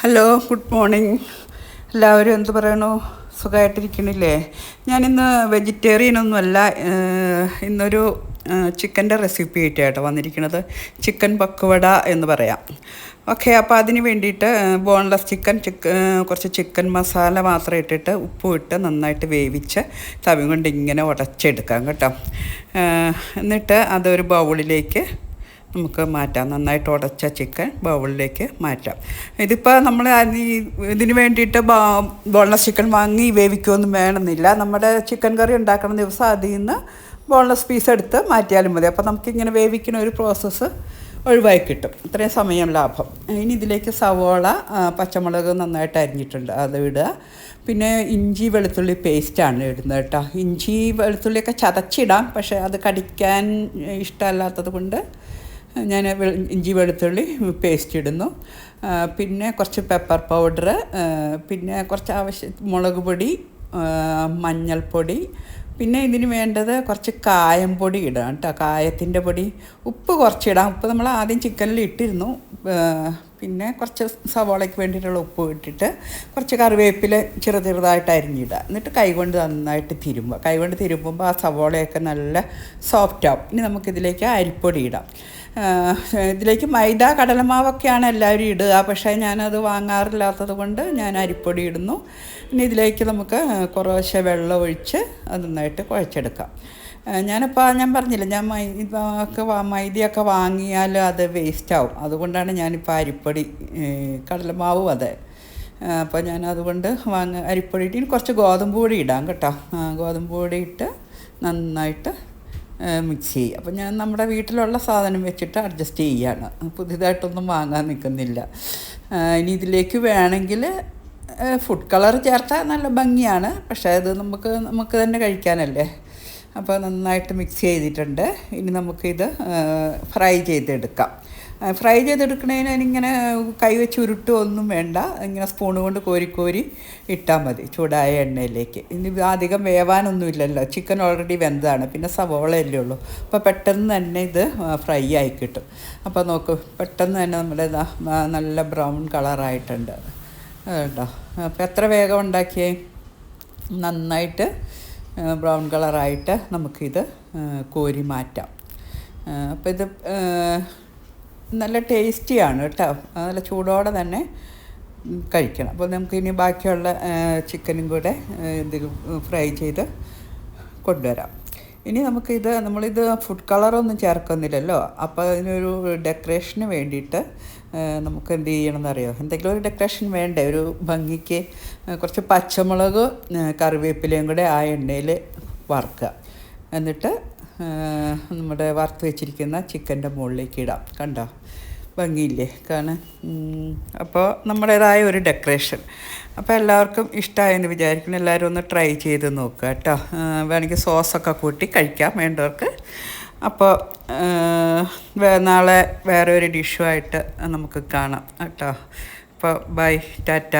Hello, good morning. എല്ലാവരും എന്ത് പറയണു? സുഖമായിട്ടിരിക്കണില്ലേ? ഞാനിന്ന് വെജിറ്റേറിയനൊന്നുമല്ല, ഇന്നൊരു ചിക്കൻ്റെ റെസിപ്പി ആയിട്ടാണ് വന്നിരിക്കുന്നത്. ചിക്കൻ പക്കുവട എന്ന് പറയാം. ഓക്കെ, അപ്പോൾ അതിന് വേണ്ടിയിട്ട് ബോൺലെസ് കുറച്ച് ചിക്കൻ മസാല മാത്രം ഇട്ടിട്ട് ഉപ്പും ഇട്ട് നന്നായിട്ട് വേവിച്ച് തവി കൊണ്ട് ഇങ്ങനെ ഉടച്ചെടുക്കാം കേട്ടോ. എന്നിട്ട് അതൊരു ബൗളിലേക്ക് നമുക്ക് മാറ്റാം. നന്നായിട്ട് ഉടച്ച ചിക്കൻ ബൗളിലേക്ക് മാറ്റാം. ഇതിപ്പോൾ നമ്മൾ ഇതിന് വേണ്ടിയിട്ട് ബോൺലെസ് ചിക്കൻ വാങ്ങി വേവിക്കുകയൊന്നും വേണമെന്നില്ല. നമ്മുടെ ചിക്കൻ കറി ഉണ്ടാക്കുന്ന ദിവസം അതിൽ നിന്ന് ബോൺലെസ് പീസ് എടുത്ത് മാറ്റിയാലും മതി. അപ്പോൾ നമുക്കിങ്ങനെ വേവിക്കുന്ന ഒരു പ്രോസസ്സ് ഒഴിവായി കിട്ടും. ഇത്രയും സമയം ലാഭം. ഇനി ഇതിലേക്ക് സവോള, പച്ചമുളക് നന്നായിട്ട് അരിഞ്ഞിട്ടുണ്ട്, അത് ഇടുക. പിന്നെ ഇഞ്ചി വെളുത്തുള്ളി പേസ്റ്റാണ് ഇടുന്നത് കേട്ടോ. ഇഞ്ചി വെളുത്തുള്ളിയൊക്കെ ചതച്ചിടാം, പക്ഷേ അത് കടിക്കാൻ ഇഷ്ടമല്ലാത്തത് കൊണ്ട് ഞാൻ ഇഞ്ചി വെളുത്തുള്ളി പേസ്റ്റ് ഇടുന്നു. പിന്നെ കുറച്ച് പെപ്പർ പൗഡർ, പിന്നെ കുറച്ച് മുളക് പൊടി, മഞ്ഞൾപ്പൊടി, പിന്നെ ഇതിന് വേണ്ടത് കുറച്ച് കായം പൊടി ഇടാം കേട്ടോ. കായത്തിൻ്റെ പൊടി, ഉപ്പ് കുറച്ചിടാം. ഉപ്പ് നമ്മൾ ആദ്യം ചിക്കനിൽ ഇട്ടിരുന്നു. പിന്നെ കുറച്ച് സവോളയ്ക്ക് വേണ്ടിയിട്ടുള്ള ഉപ്പ് ഇട്ടിട്ട് കുറച്ച് കറിവേപ്പില ചെറുതായിട്ട് അരിഞ്ഞിടുക. എന്നിട്ട് കൈകൊണ്ട് നന്നായിട്ട് കൈകൊണ്ട് തിരുമ്പുമ്പോൾ ആ സവോളയൊക്കെ നല്ല സോഫ്റ്റാവും. ഇനി നമുക്കിതിലേക്ക് അരിപ്പൊടി ഇടാം. ഇതിലേക്ക് മൈദ, കടലമാവൊക്കെയാണ് എല്ലാവരും ഇടുക, പക്ഷേ ഞാനത് വാങ്ങാറില്ലാത്തത് കൊണ്ട് ഞാൻ അരിപ്പൊടി ഇടുന്നു. ഇനി ഇതിലേക്ക് നമുക്ക് കുറേശ്ശെ വെള്ളം ഒഴിച്ച് അത് നന്നായിട്ട് കുഴച്ചെടുക്കാം. ഞാൻ പറഞ്ഞില്ല, ഞാൻ മൈദയൊക്കെ വാങ്ങിയാൽ അത് വേസ്റ്റാവും. അതുകൊണ്ടാണ് ഞാനിപ്പോൾ അരിപ്പൊടി, കടലമാവും അതെ. അപ്പോൾ ഞാൻ അതുകൊണ്ട് അരിപ്പൊടി ഇട്ട് കുറച്ച് ഗോതമ്പ് പൊടി ഇടാം കേട്ടോ. ഗോതമ്പ് പൊടി ഇട്ട് നന്നായിട്ട് മിക്സ് ചെയ്യും. അപ്പോൾ ഞാൻ നമ്മുടെ വീട്ടിലുള്ള സാധനം വെച്ചിട്ട് അഡ്ജസ്റ്റ് ചെയ്യുകയാണ്, പുതിയതായിട്ടൊന്നും വാങ്ങാൻ നിൽക്കുന്നില്ല. ഇനി ഇതിലേക്ക് വേണമെങ്കിൽ ഫുഡ് കളർ ചേർത്താൽ നല്ല ഭംഗിയാണ്, പക്ഷേ അത് നമുക്ക് തന്നെ കഴിക്കാനല്ലേ. അപ്പോൾ നന്നായിട്ട് മിക്സ് ചെയ്തിട്ടുണ്ട്. ഇനി നമുക്കിത് ഫ്രൈ ചെയ്തെടുക്കാം. ഫ്രൈ ചെയ്തെടുക്കണതിന് ഇങ്ങനെ കൈ വെച്ച് ഉരുട്ടുമൊന്നും വേണ്ട, ഇങ്ങനെ സ്പൂണ് കൊണ്ട് കോരി ഇട്ടാൽ മതി ചൂടായ എണ്ണയിലേക്ക്. ഇനി അധികം വേവാനൊന്നുമില്ലല്ലോ, ചിക്കൻ ഓൾറെഡി വെന്തതാണ്, പിന്നെ സവോളയല്ലേ ഉള്ളൂ. അപ്പോൾ പെട്ടെന്ന് തന്നെ ഇത് ഫ്രൈ ആയി കിട്ടും. അപ്പോൾ നോക്കൂ, പെട്ടെന്ന് തന്നെ നമ്മുടെ നല്ല ബ്രൗൺ കളറായിട്ടുണ്ട് കേട്ടോ. അപ്പോൾ എത്ര വേഗം ഉണ്ടാക്കിയേ, നന്നായിട്ട് ബ്രൗൺ കളറായിട്ട് നമുക്കിത് കോരി മാറ്റാം. അപ്പോൾ ഇത് നല്ല ടേസ്റ്റിയാണ് കേട്ടോ, നല്ല ചൂടോടെ തന്നെ കഴിക്കണം. അപ്പോൾ നമുക്കിനി ബാക്കിയുള്ള ചിക്കനും കൂടെ ഇതിൽ ഫ്രൈ ചെയ്ത് കൊണ്ടുവരാം. ഇനി നമ്മളിത് ഫുഡ് കളറൊന്നും ചേർക്കുന്നില്ലല്ലോ. അപ്പോൾ അതിനൊരു ഡെക്കറേഷന് വേണ്ടിയിട്ട് നമുക്ക് എന്ത് ചെയ്യണമെന്നറിയോ, എന്തെങ്കിലും ഒരു ഡെക്കറേഷൻ വേണ്ടേ ഒരു ഭംഗിക്ക്. കുറച്ച് പച്ചമുളക്, കറിവേപ്പിലയും കൂടെ ആ എണ്ണയിൽ വറുക്കുക. എന്നിട്ട് നമ്മുടെ വറുത്ത് വെച്ചിരിക്കുന്ന ചിക്കൻ്റെ മുകളിലേക്ക് ഇടാം. കണ്ടോ, ഭംഗിയില്ലേ കാണാൻ? അപ്പോൾ നമ്മുടേതായ ഒരു ഡെക്കറേഷൻ. അപ്പോൾ എല്ലാവർക്കും ഇഷ്ടമായെന്ന് വിചാരിക്കുന്നു. എല്ലാവരും ഒന്ന് ട്രൈ ചെയ്ത് നോക്കുക കേട്ടോ. വേണമെങ്കിൽ സോസൊക്കെ കൂട്ടി കഴിക്കാം വേണ്ടവർക്ക്. അപ്പോൾ നാളെ വേറെ ഒരു ഡിഷുമായിട്ട് നമുക്ക് കാണാം കേട്ടോ. അപ്പോൾ ബൈ, ടാറ്റ.